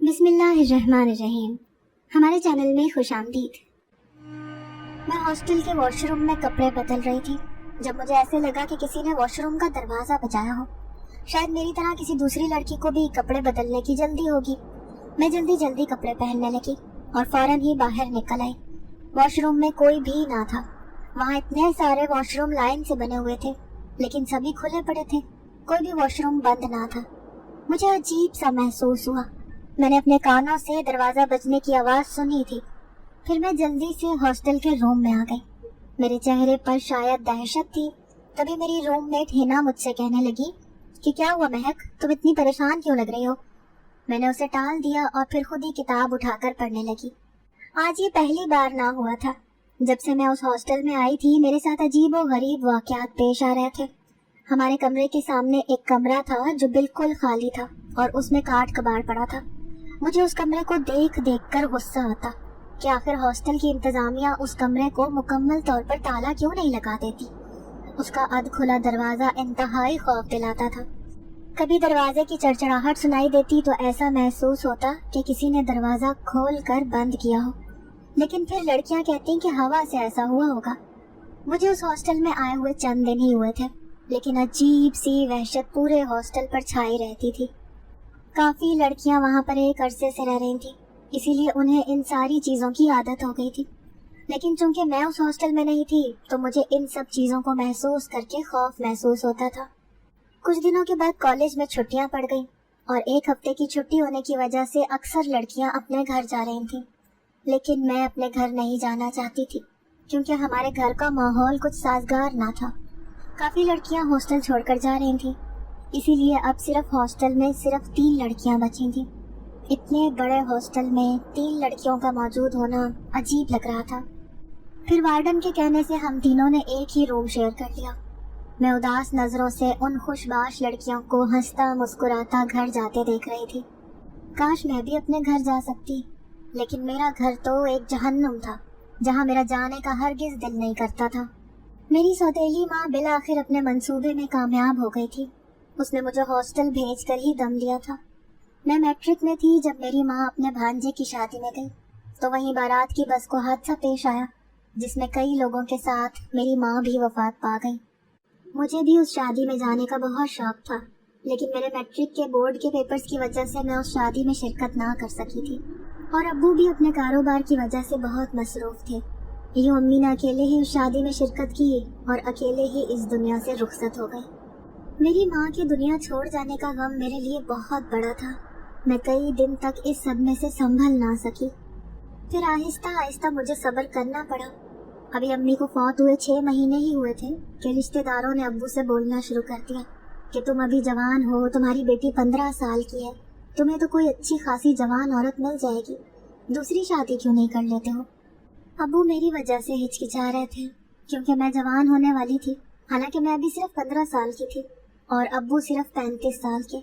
बिस्मिल्लाहिर्रहमानिर्रहीम। हमारे चैनल में खुश आमदीद। मैं हॉस्टल के वॉशरूम में कपड़े बदल रही थी जब मुझे ऐसे लगा कि किसी ने वॉशरूम का दरवाज़ा बजाया हो। शायद मेरी तरह किसी दूसरी लड़की को भी कपड़े बदलने की जल्दी होगी। मैं जल्दी जल्दी कपड़े पहनने लगी और फौरन ही बाहर निकल आई। वॉशरूम में कोई भी ना था। वहाँ इतने सारे वॉशरूम लाइन से बने हुए थे, लेकिन सभी खुले पड़े थे। कोई भी वॉशरूम बंद ना था। मुझे अजीब सा महसूस हुआ। मैंने अपने कानों से दरवाज़ा बजने की आवाज़ सुनी थी। फिर मैं जल्दी से हॉस्टल के रूम में आ गई। मेरे चेहरे पर शायद दहशत थी। तभी मेरी रूममेट हिना मुझसे कहने लगी कि क्या हुआ महक, तुम इतनी परेशान क्यों लग रही हो। मैंने उसे टाल दिया और फिर खुद ही किताब उठाकर पढ़ने लगी। आज ये पहली बार ना हुआ था। जब से मैं उस हॉस्टल में आई थी मेरे साथ अजीब और गरीब वाक़यात पेश आ रहे थे। हमारे कमरे के सामने एक कमरा था जो बिल्कुल खाली था और उसमें काट कबाड़ पड़ा था। मुझे उस कमरे को देख देख कर गुस्सा आता कि आखिर हॉस्टल की इंतजामिया उस कमरे को मुकम्मल तौर पर ताला क्यों नहीं लगा देती। उसका अध खुला दरवाज़ा इंतहाई खौफ दिलाता था। कभी दरवाजे की चड़चड़ाहट सुनाई देती तो ऐसा महसूस होता कि किसी ने दरवाज़ा खोल कर बंद किया हो, लेकिन फिर लड़कियां कहती कि हवा से ऐसा हुआ होगा। मुझे उस हॉस्टल में आए हुए चंद दिन ही हुए थे, लेकिन अजीब सी वहशत पूरे हॉस्टल पर छाई रहती थी। काफ़ी लड़कियां वहाँ पर एक अरसे से रह रही थी, इसीलिए उन्हें इन सारी चीज़ों की आदत हो गई थी। लेकिन चूंकि मैं उस हॉस्टल में नहीं थी तो मुझे इन सब चीज़ों को महसूस करके खौफ महसूस होता था। कुछ दिनों के बाद कॉलेज में छुट्टियां पड़ गईं और एक हफ्ते की छुट्टी होने की वजह से अक्सर लड़कियां अपने घर जा रही थीं। लेकिन मैं अपने घर नहीं जाना चाहती थी क्योंकि हमारे घर का माहौल कुछ साजगार ना था। काफ़ी लड़कियां हॉस्टल छोड़कर जा रही थीं, इसीलिए अब सिर्फ हॉस्टल में सिर्फ 3 लड़कियां बची थीं। इतने बड़े हॉस्टल में 3 लड़कियों का मौजूद होना अजीब लग रहा था। फिर वार्डन के कहने से हम तीनों ने एक ही रूम शेयर कर लिया। मैं उदास नज़रों से उन खुशबाश लड़कियों को हंसता मुस्कुराता घर जाते देख रही थी। काश मैं भी अपने घर जा सकती, लेकिन मेरा घर तो एक जहन्नुम था जहाँ मेरा जाने का हरगिज़ दिल नहीं करता था। मेरी सौतेली माँ बिलाखिर अपने मंसूबे में कामयाब हो गई थी। उसने मुझे हॉस्टल भेजकर ही दम लिया था। मैं मैट्रिक में थी जब मेरी माँ अपने भांजे की शादी में गई, तो वहीं बारात की बस को हादसा पेश आया जिसमें कई लोगों के साथ मेरी माँ भी वफात पा गई। मुझे भी उस शादी में जाने का बहुत शौक था, लेकिन मेरे मैट्रिक के बोर्ड के पेपर्स की वजह से मैं उस शादी में शिरकत ना कर सकी थी और अब्बू भी अपने कारोबार की वजह से बहुत मसरूफ़ थे। यूँ अम्मी ने अकेले ही उस शादी में शिरकत की और अकेले ही इस दुनिया से रुखसत हो गई। मेरी माँ की दुनिया छोड़ जाने का गम मेरे लिए बहुत बड़ा था। मैं कई दिन तक इस सदमे से संभल ना सकी। फिर आहिस्ता आहिस्ता मुझे सब्र करना पड़ा। अभी अम्मी को फौत हुए 6 महीने ही हुए थे कि रिश्तेदारों ने अब्बू से बोलना शुरू कर दिया कि तुम अभी जवान हो, तुम्हारी बेटी 15 साल की है, तुम्हें तो कोई अच्छी खासी जवान औरत मिल जाएगी, दूसरी शादी क्यों नहीं कर लेते हो। अब्बू मेरी वजह से हिचकिचा रहे थे क्योंकि मैं जवान होने वाली थी, हालांकि मैं अभी सिर्फ 15 साल की थी और अब्बू सिर्फ 35 साल के।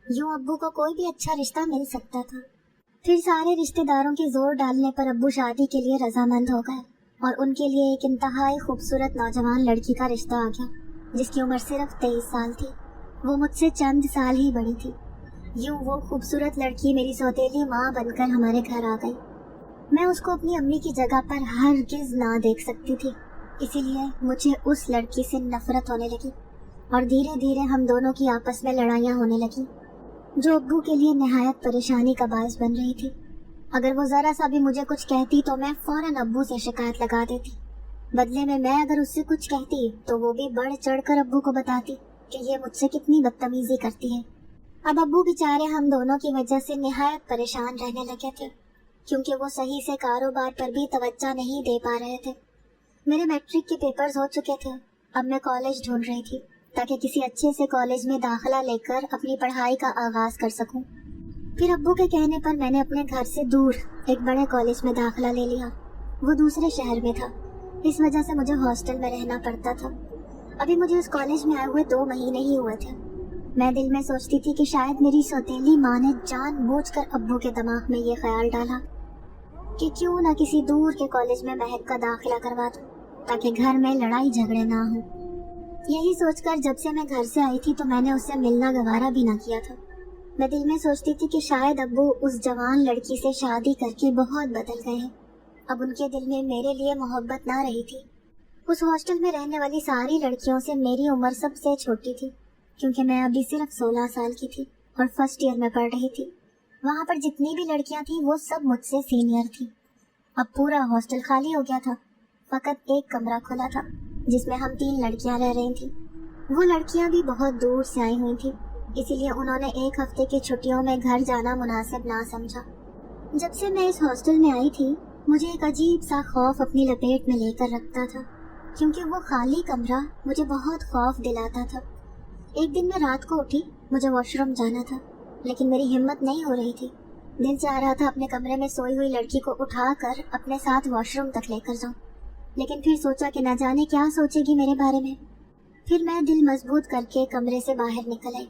यूँ अब्बू को कोई भी अच्छा रिश्ता मिल सकता था। फिर सारे रिश्तेदारों के जोर डालने पर अब्बू शादी के लिए रजामंद हो गए और उनके लिए एक इंतहाई खूबसूरत नौजवान लड़की का रिश्ता आ गया जिसकी उम्र सिर्फ 23 साल थी। वो मुझसे चंद साल ही बड़ी थी। यूँ वो खूबसूरत लड़की मेरी सौतेली माँ बनकर हमारे घर आ गई। मैं उसको अपनी अम्मी की जगह पर हरगिज़ ना देख सकती थी, इसीलिए मुझे उस लड़की से नफरत होने लगी और धीरे धीरे हम दोनों की आपस में लड़ाइयाँ होने लगी जो अब्बू के लिए नहायत परेशानी का बायस बन रही थी। अगर वो ज़रा सा भी मुझे कुछ कहती तो मैं फ़ौरन अब्बू से शिकायत लगा देती। बदले में मैं अगर उससे कुछ कहती तो वो भी बढ़ चढ़ कर अब्बू को बताती कि ये मुझसे कितनी बदतमीज़ी करती है। अब अब्बू बेचारे हम दोनों की वजह से नहायत परेशान रहने लगे थे क्योंकि वो सही से कारोबार पर भी तवज्जो नहीं दे पा रहे थे। मेरे मैट्रिक के पेपर्स हो चुके थे। अब मैं कॉलेज ढूंढ रही थी ताकि किसी अच्छे से कॉलेज में दाखिला लेकर अपनी पढ़ाई का आगाज़ कर सकूं। फिर अब्बू के कहने पर मैंने अपने घर से दूर एक बड़े कॉलेज में दाखिला ले लिया। वो दूसरे शहर में था, इस वजह से मुझे हॉस्टल में रहना पड़ता था। अभी मुझे उस कॉलेज में आए हुए 2 महीने ही हुए थे। मैं दिल में सोचती थी कि शायद मेरी सौतेली माँ ने जानबूझकर अब्बू के दिमाग में ये ख्याल डाला कि क्यों ना किसी दूर के कॉलेज में महक का दाखिला करवा दूं ताकि घर में लड़ाई झगड़े ना हो। यही सोचकर जब से मैं घर से आई थी तो मैंने उससे मिलना गवारा भी ना किया था। मैं दिल में सोचती थी कि शायद अब्बू उस जवान लड़की से शादी करके बहुत बदल गए हैं। अब उनके दिल में मेरे लिए मोहब्बत ना रही थी। उस हॉस्टल में रहने वाली सारी लड़कियों से मेरी उम्र सबसे छोटी थी, क्योंकि मैं अभी सिर्फ 16 साल की थी और फर्स्ट ईयर में पढ़ रही थी। वहाँ पर जितनी भी लड़कियाँ थीं वो सब मुझसे सीनियर थी। अब पूरा हॉस्टल खाली हो गया था, फकत एक कमरा खुला था जिसमें हम 3 लड़कियाँ रह रही थी। वो लड़कियाँ भी बहुत दूर से आई हुई थी, इसीलिए उन्होंने एक हफ्ते की छुट्टियों में घर जाना मुनासिब ना समझा। जब से मैं इस हॉस्टल में आई थी मुझे एक अजीब सा खौफ अपनी लपेट में लेकर रखता था, क्योंकि वो खाली कमरा मुझे बहुत खौफ दिलाता था। एक दिन मैं रात को उठी, मुझे वॉशरूम जाना था, लेकिन मेरी हिम्मत नहीं हो रही थी। दिल चाह रहा था अपने कमरे में सोई हुई लड़की को उठाकर अपने साथ वॉशरूम तक लेकर जाऊं, लेकिन फिर सोचा कि न जाने क्या सोचेगी मेरे बारे में। फिर मैं दिल मजबूत करके कमरे से बाहर निकल आई।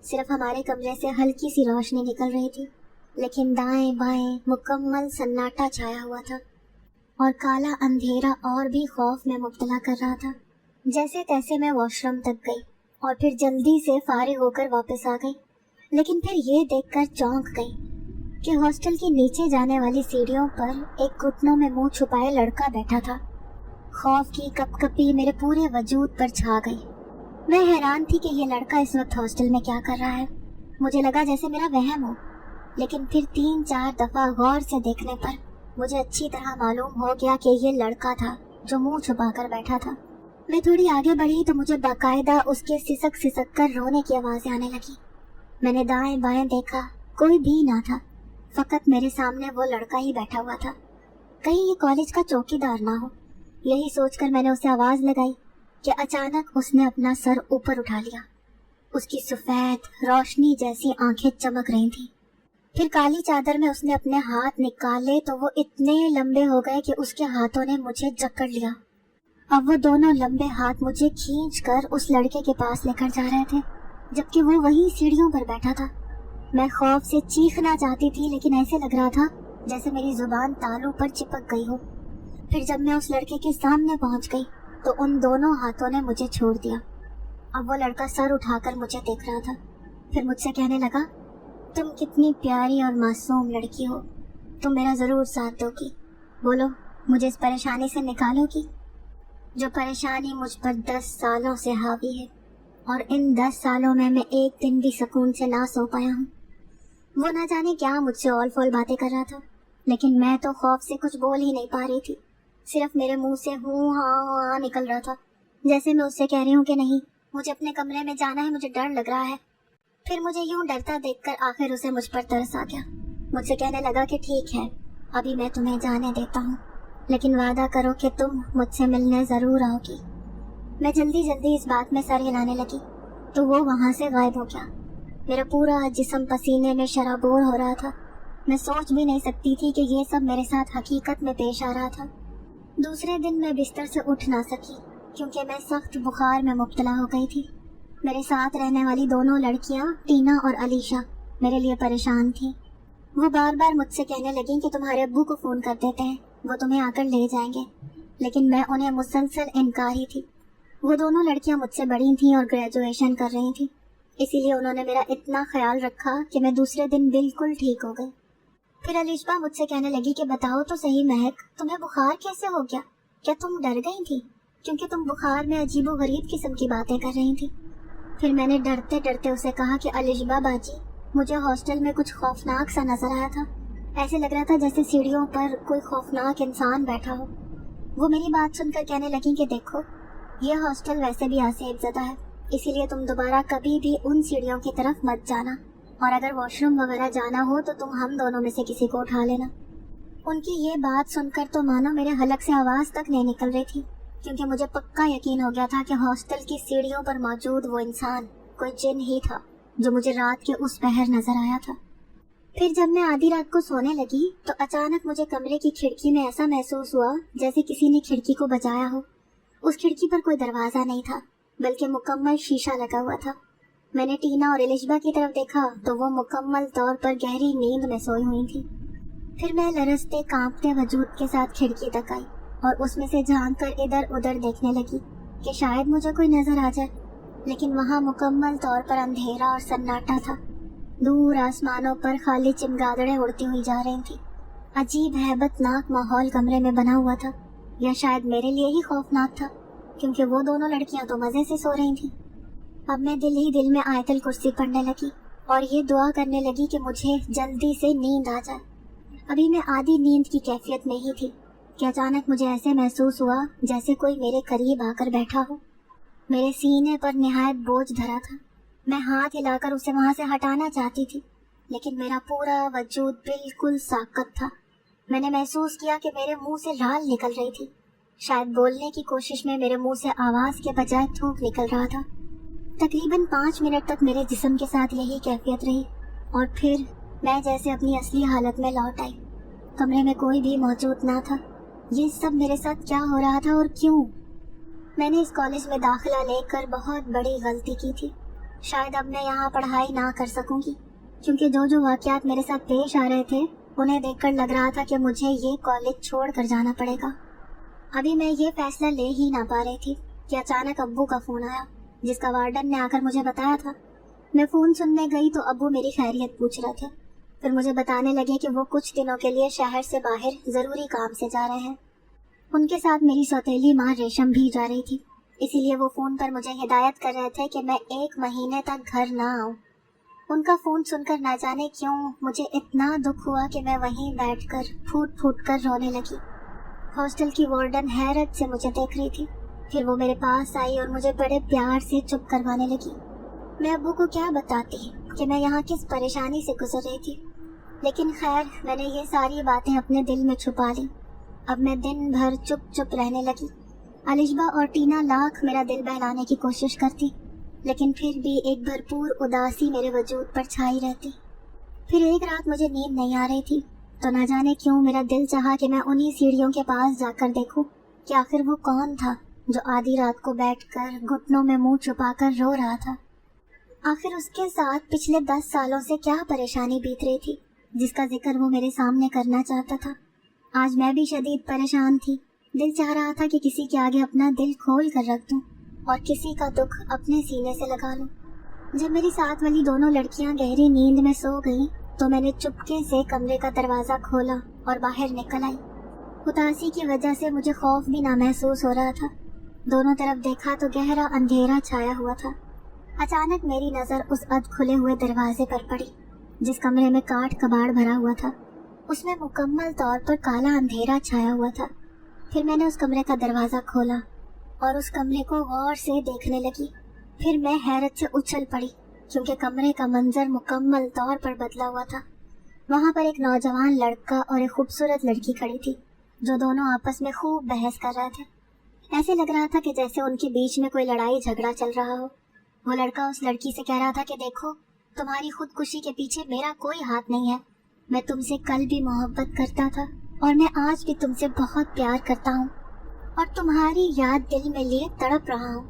सिर्फ हमारे कमरे से हल्की सी रोशनी निकल रही थी, लेकिन दाएं बाएं मुकम्मल सन्नाटा छाया हुआ था और काला अंधेरा और भी खौफ में मुब्तला कर रहा था। जैसे तैसे मैं वॉशरूम तक गई और फिर जल्दी से फारिग होकर वापस आ गई, लेकिन फिर ये देखकर चौंक गई कि हॉस्टल के नीचे जाने वाली सीढ़ियों पर एक घुटनों में मुंह छुपाए लड़का बैठा था। खौफ की कपकपी मेरे पूरे वजूद पर छा गई। मैं हैरान थी कि ये लड़का इस वक्त हॉस्टल में क्या कर रहा है। मुझे लगा जैसे मेरा वहम हो, लेकिन फिर 3-4 दफा गौर से देखने पर मुझे अच्छी तरह मालूम हो गया कि ये लड़का था जो मुंह छुपाकर बैठा था। मैं थोड़ी आगे बढ़ी तो मुझे बाकायदा उसके सिसक सिसक कर रोने की आवाज़ें आने लगी। मैंने दाएं बाएं देखा, कोई भी ना था, फकत मेरे सामने वो लड़का ही बैठा हुआ था। कहीं ये कॉलेज का चौकीदार ना हो, यही सोचकर मैंने उसे आवाज़ लगाई कि अचानक उसने अपना सर ऊपर उठा लिया। उसकी सफ़ेद रोशनी जैसी आंखें चमक रही थीं। फिर काली चादर में उसने अपने हाथ निकाले तो वो इतने लंबे हो गए कि उसके हाथों ने मुझे जकड़ लिया। अब वो दोनों लंबे हाथ मुझे खींचकर उस लड़के के पास लेकर जा रहे थे, जबकि वो वहीं सीढ़ियों पर बैठा था। मैं खौफ से चीखना चाहती थी, लेकिन ऐसे लग रहा था जैसे मेरी जुबान तालू पर चिपक गई हो। फिर जब मैं उस लड़के के सामने पहुंच गई तो उन दोनों हाथों ने मुझे छोड़ दिया। अब वो लड़का सर उठाकर मुझे देख रहा था। फिर मुझसे कहने लगा, तुम कितनी प्यारी और मासूम लड़की हो, तुम मेरा ज़रूर साथ दोगी। बोलो, मुझे इस परेशानी से निकालोगी? जो परेशानी मुझ पर 10 सालों से हावी है, और इन 10 सालों में मैं एक दिन भी सुकून से ना सो पाया हूँ। वो ना जाने क्या मुझसे ऑल फॉल बातें कर रहा था, लेकिन मैं तो खौफ से कुछ बोल ही नहीं पा रही थी। सिर्फ मेरे मुंह से हूँ हाँ निकल रहा था, जैसे मैं उससे कह रही हूँ कि नहीं, मुझे अपने कमरे में जाना है, मुझे डर लग रहा है। फिर मुझे यूं डरता देखकर आखिर उसे मुझ पर तरस आ गया। मुझसे कहने लगा कि ठीक है, अभी मैं तुम्हें जाने देता हूँ, लेकिन वादा करो कि तुम मुझसे मिलने ज़रूर आओगी। मैं जल्दी जल्दी इस बात में सर हिलाने लगी तो वो वहाँ से गायब हो गया। मेरा पूरा जिस्म पसीने में शराबोर हो रहा था। मैं सोच भी नहीं सकती थी कि ये सब मेरे साथ हकीकत में पेश आ रहा था। दूसरे दिन मैं बिस्तर से उठ ना सकी क्योंकि मैं सख्त बुखार में मुब्तला हो गई थी। मेरे साथ रहने वाली दोनों लड़कियां टीना और अलीशा मेरे लिए परेशान थी। वो बार बार मुझसे कहने लगी कि तुम्हारे अब्बू को फ़ोन कर देते हैं, वो तुम्हें आकर ले जाएंगे, लेकिन मैं उन्हें मुसलसल इनकारी थी। वो दोनों लड़कियां मुझसे बड़ी थीं और ग्रेजुएशन कर रही थीं, इसीलिए उन्होंने मेरा इतना ख्याल रखा कि मैं दूसरे दिन बिल्कुल ठीक हो गई। फिर अलीशा मुझसे कहने लगी कि बताओ तो सही महक, तुम्हें बुखार कैसे हो गया? क्या तुम डर गई थी? क्योंकि तुम बुखार में अजीबो गरीब किस्म की बातें कर रही थी। फिर मैंने डरते डरते उसे कहा कि अलीशा बाजी, मुझे हॉस्टल में कुछ खौफनाक सा नजर आया था। ऐसे लग रहा था जैसे सीढ़ियों पर कोई खौफनाक इंसान बैठा हो। वो मेरी बात सुनकर कहने लगी कि देखो, ये हॉस्टल वैसे भी आसेब ज़दा है, इसीलिए तुम दोबारा कभी भी उन सीढ़ियों की तरफ मत जाना, और अगर वॉशरूम वगैरह जाना हो तो तुम हम दोनों में से किसी को उठा लेना। उनकी ये बात सुनकर तो मानो मेरे हलक से आवाज़ तक नहीं निकल रही थी, क्योंकि मुझे पक्का यकीन हो गया था कि हॉस्टल की सीढ़ियों पर मौजूद वो इंसान कोई जिन ही था जो मुझे रात के उस पहर नजर आया था। फिर जब मैं आधी रात को सोने लगी तो अचानक मुझे कमरे की खिड़की में ऐसा महसूस हुआ जैसे किसी ने खिड़की को बजाया हो। उस खिड़की पर कोई दरवाज़ा नहीं था, बल्कि मुकम्मल शीशा लगा हुआ था। मैंने टीना और एलिशबा की तरफ देखा तो वो मुकम्मल तौर पर गहरी नींद में सोई हुई थी। फिर मैं लरजते कांपते वजूद के साथ खिड़की तक आई और उसमें से झांक कर इधर उधर देखने लगी कि शायद मुझे कोई नजर आ जाए, लेकिन वहाँ मुकम्मल तौर पर अंधेरा और सन्नाटा था। दूर आसमानों पर खाली चमगादड़ें उड़ती हुई जा रही थी। अजीब हैबतनाक माहौल कमरे में बना हुआ था। यह शायद मेरे लिए ही खौफनाक था, क्योंकि वो दोनों लड़कियां तो मजे से सो रही थीं। अब मैं दिल ही दिल में आयतल कुर्सी पढ़ने लगी और ये दुआ करने लगी कि मुझे जल्दी से नींद आ जाए। अभी मैं आधी नींद की कैफियत में ही थी कि अचानक मुझे ऐसे महसूस हुआ जैसे कोई मेरे करीब आकर बैठा हो। मेरे सीने पर निहायत बोझ धरा था। मैं हाथ हिलाकर उसे वहां से हटाना चाहती थी, लेकिन मेरा पूरा वजूद बिल्कुल साकत था। मैंने महसूस किया कि मेरे मुंह से लाल निकल रही थी। शायद बोलने की कोशिश में मेरे मुंह से आवाज के बजाय थूक निकल रहा था। तकरीबन 5 मिनट तक मेरे जिस्म के साथ यही कैफियत रही और फिर मैं जैसे अपनी असली हालत में लौट आई। कमरे में कोई भी मौजूद ना था। ये सब मेरे साथ क्या हो रहा था और क्यों? मैंने इस कॉलेज में दाखिला लेकर बहुत बड़ी गलती की थी। शायद अब मैं यहाँ पढ़ाई ना कर सकूंगी, क्योंकि जो जो वाकयात मेरे साथ पेश आ रहे थे उन्हें देखकर लग रहा था कि मुझे ये कॉलेज छोड़ कर जाना पड़ेगा। अभी मैं ये फैसला ले ही ना पा रही थी कि अचानक अब्बू का फोन आया, जिसका वार्डन ने आकर मुझे बताया था। मैं फोन सुनने गई तो अब्बू मेरी खैरियत पूछ रहे थे। फिर मुझे बताने लगे कि वो कुछ दिनों के लिए शहर से बाहर जरूरी काम से जा रहे हैं। उनके साथ मेरी सौतेली माँ रेशम भी जा रही थी, इसीलिए वो फोन पर मुझे हिदायत कर रहे थे कि मैं 1 महीने तक घर ना आऊं। उनका फोन सुनकर ना जाने क्यों मुझे इतना दुख हुआ कि मैं वहीं बैठकर फूट फूट कर रोने लगी। हॉस्टल की वार्डन हैरत से मुझे देख रही थी। फिर वो मेरे पास आई और मुझे बड़े प्यार से चुप करवाने लगी। मैं अब्बू को क्या बताती कि मैं यहाँ किस परेशानी से गुजर रही थी, लेकिन खैर मैंने ये सारी बातें अपने दिल में छुपा ली। अब मैं दिन भर चुप चुप रहने लगी। अलिशबा और टीना लाख मेरा दिल बहलाने की कोशिश करती, लेकिन फिर भी एक भरपूर उदासी मेरे वजूद पर छाई रहती। फिर एक रात मुझे नींद नहीं आ रही थी, तो ना जाने क्यों मेरा दिल चाहा कि मैं उन्हीं सीढ़ियों के पास जाकर देखूं कि आखिर वो कौन था जो आधी रात को बैठकर घुटनों में मुंह छुपाकर रो रहा था। आखिर उसके साथ पिछले 10 सालों से क्या परेशानी बीत रही थी जिसका जिक्र वो मेरे सामने करना चाहता था। आज मैं भी शदीद परेशान थी। दिल चाह रहा था कि किसी के आगे अपना दिल खोल कर रख दूं और किसी का दुख अपने सीने से लगा लूं। जब मेरी साथ वाली दोनों लड़कियां गहरी नींद में सो गईं, तो मैंने चुपके से कमरे का दरवाजा खोला और बाहर निकल आई। उदासी की वजह से मुझे खौफ भी ना महसूस हो रहा था। दोनों तरफ देखा तो गहरा अंधेरा छाया हुआ था। अचानक मेरी नजर उस अध खुले हुए दरवाजे पर पड़ी, जिस कमरे में काठ कबाड़ भरा हुआ था। उसमें मुकम्मल तौर पर काला अंधेरा छाया हुआ था। फिर मैंने उस कमरे का दरवाजा खोला और उस कमरे को गौर से देखने लगी। फिर मैं हैरत से उछल पड़ी, क्योंकि कमरे का मंजर मुकम्मल तौर पर बदला हुआ था। वहाँ पर एक नौजवान लड़का और एक खूबसूरत लड़की खड़ी थी, जो दोनों आपस में खूब बहस कर रहे थे। ऐसे लग रहा था कि जैसे उनके बीच में कोई लड़ाई झगड़ा चल रहा हो। वो लड़का उस लड़की से कह रहा था कि देखो, तुम्हारी खुदकुशी के पीछे मेरा कोई हाथ नहीं है। मैं तुमसे कल भी मोहब्बत करता था और मैं आज भी तुमसे बहुत प्यार करता हूँ और तुम्हारी याद दिल में लिए तड़प रहा हूँ।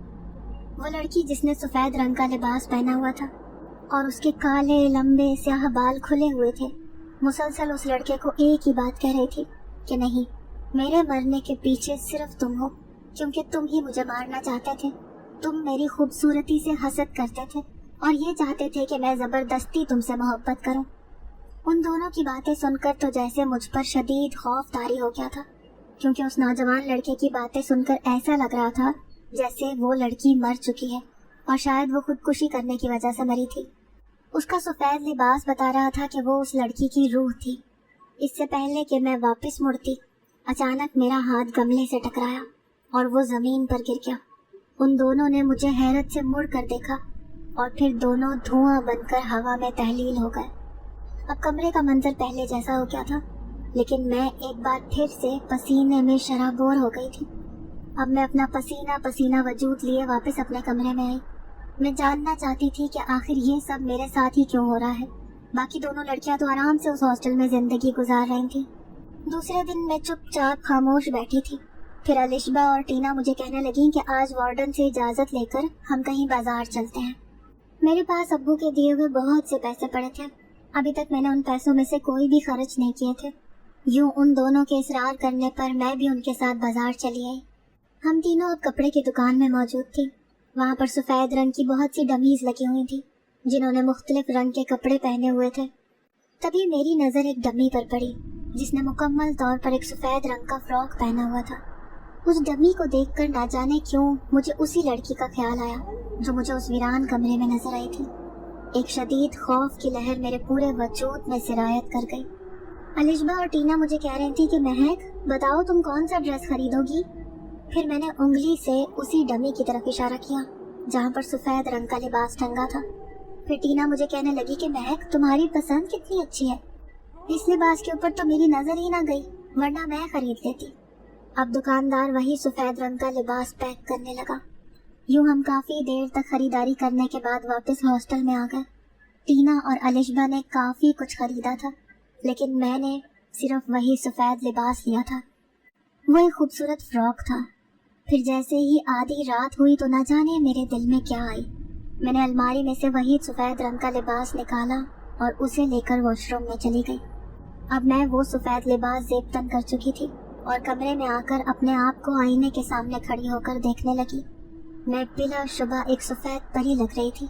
वो लड़की जिसने सफेद रंग का लिबास पहना हुआ था और उसके काले लंबे स्याह बाल खुले हुए थे, मुसलसल उस लड़के को एक ही बात कह रही थी कि नहीं, मेरे मरने के पीछे सिर्फ तुम हो, क्योंकि तुम ही मुझे मारना चाहते थे। तुम मेरी खूबसूरती से हसद करते थे और ये चाहते थे कि मैं जबरदस्ती तुमसे मोहब्बत करूं। उन दोनों की बातें सुनकर तो जैसे मुझ पर शदीद खौफ तारी हो गया था, क्योंकि उस नौजवान लड़के की बातें सुनकर ऐसा लग रहा था जैसे वो लड़की मर चुकी है और शायद वो खुदकुशी करने की वजह से मरी थी। उसका सफेद लिबास बता रहा था कि वो उस लड़की की रूह थी। इससे पहले कि मैं वापस मुड़ती, अचानक मेरा हाथ गमले से टकराया और वो जमीन पर गिर गया। उन दोनों ने मुझे हैरत से मुड़ कर देखा और फिर दोनों धुआं बनकर हवा में तहलील हो गए। अब कमरे का मंजर पहले जैसा हो गया था, लेकिन मैं एक बार फिर से पसीने में शराबोर हो गई थी। अब मैं अपना पसीना पसीना वजूद लिए वापस अपने कमरे में आई। मैं जानना चाहती थी कि आखिर ये सब मेरे साथ ही क्यों हो रहा है। बाकी दोनों लड़कियां तो आराम से उस हॉस्टल में जिंदगी गुजार रही थी। दूसरे दिन मैं चुपचाप खामोश बैठी थी। फिर अलिशबा और टीना मुझे कहने लगी कि आज वार्डन से इजाजत लेकर हम कहीं बाजार चलते हैं। मेरे पास अब्बू के दिए हुए बहुत से पैसे पड़े थे। अभी तक मैंने उन पैसों में से कोई भी खर्च नहीं किए थे। यूं उन दोनों के इसरार करने पर मैं भी उनके साथ बाजार चली आई। हम तीनों अब कपड़े की दुकान में मौजूद थी। वहाँ पर सफेद रंग की बहुत सी डमीज लगी हुई थी, जिन्होंने मुख्तलिफ रंग के कपड़े पहने हुए थे। तभी मेरी नज़र एक डमी पर पड़ी जिसने मुकम्मल तौर पर एक सफ़ेद रंग का फ्रॉक पहना हुआ था। उस डमी को देखकर ना जाने क्यों मुझे उसी लड़की का ख्याल आया जो मुझे उस वीरान कमरे में नजर आई थी। एक शदीद खौफ की लहर मेरे पूरे वजूद में सिरायत कर गई। अलिशबा और टीना मुझे कह रही थी कि महक बताओ तुम कौन सा ड्रेस खरीदोगी। फिर मैंने उंगली से उसी डमी की तरफ इशारा किया जहाँ पर सफ़ेद रंग का लिबास टंगा था। फिर टीना मुझे कहने लगी कि महक तुम्हारी पसंद कितनी अच्छी है, इस लिबास के ऊपर तो मेरी नज़र ही ना गई, वरना मैं खरीद लेती। अब दुकानदार वही सफ़ेद रंग का लिबास पैक करने लगा। यूँ हम काफ़ी देर तक खरीदारी करने के बाद वापस हॉस्टल में आ गए। टीना और अलिशबा ने काफ़ी कुछ खरीदा था, लेकिन मैंने सिर्फ वही सफ़ेद लिबास लिया था। वो एक खूबसूरत फ्रॉक था। फिर जैसे ही आधी रात हुई तो न जाने मेरे दिल में क्या आई। मैंने अलमारी में से वही सफ़ेद रंग का लिबास निकाला और उसे लेकर वॉशरूम में चली गई। अब मैं वो सफ़ेद लिबास ज़ेब-तन कर चुकी थी और कमरे में आकर अपने आप को आईने के सामने खड़ी होकर देखने लगी। मैं बिलाशुबा एक सफ़ेद परी लग रही थी,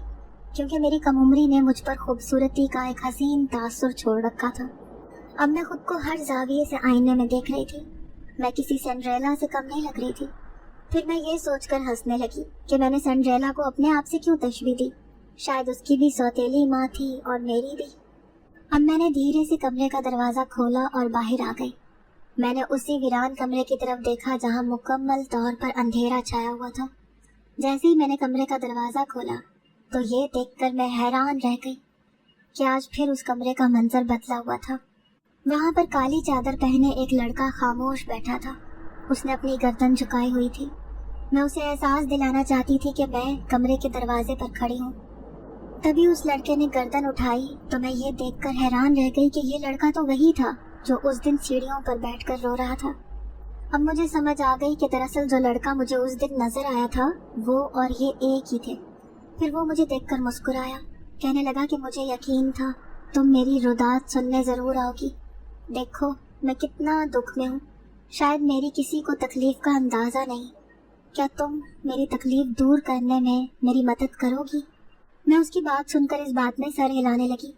क्योंकि मेरी कम उम्री ने मुझ पर खूबसूरती का एक हसीन तासुर छोड़ रखा था। अब मैं खुद को हर जाविये से आईने में देख रही थी। मैं किसी सिंड्रेला से कम नहीं लग रही थी। फिर मैं ये सोचकर हंसने लगी कि मैंने सिंड्रेला को अपने आप से क्यों तशबीह दी। शायद उसकी भी सौतेली माँ थी और मेरी भी। अब मैंने धीरे से कमरे का दरवाज़ा खोला और बाहर आ गई। मैंने उसी वीरान कमरे की तरफ देखा जहाँ मुकम्मल तौर पर अंधेरा छाया हुआ था। जैसे ही मैंने कमरे का दरवाज़ा खोला तो ये देखकर मैं हैरान रह गई कि आज फिर उस कमरे का मंजर बदला हुआ था। वहाँ पर काली चादर पहने एक लड़का खामोश बैठा था। उसने अपनी गर्दन झुकाई हुई थी। मैं उसे एहसास दिलाना चाहती थी कि मैं कमरे के दरवाजे पर खड़ी हूँ। तभी उस लड़के ने गर्दन उठाई तो मैं ये देखकर हैरान रह गई कि ये लड़का तो वही था जो उस दिन सीढ़ियों पर बैठकर रो रहा था। अब मुझे समझ आ गई कि दरअसल जो लड़का मुझे उस दिन नजर आया था वो और ये एक ही थे। फिर वो मुझे देखकर मुस्कुराया, कहने लगा कि मुझे यकीन था तुम मेरी रुदात सुनने ज़रूर आओगी। देखो मैं कितना दुख में हूँ, शायद मेरी किसी को तकलीफ़ का अंदाज़ा नहीं। क्या तुम मेरी तकलीफ़ दूर करने में मेरी मदद करोगी? मैं उसकी बात सुनकर इस बात में सर हिलाने लगी।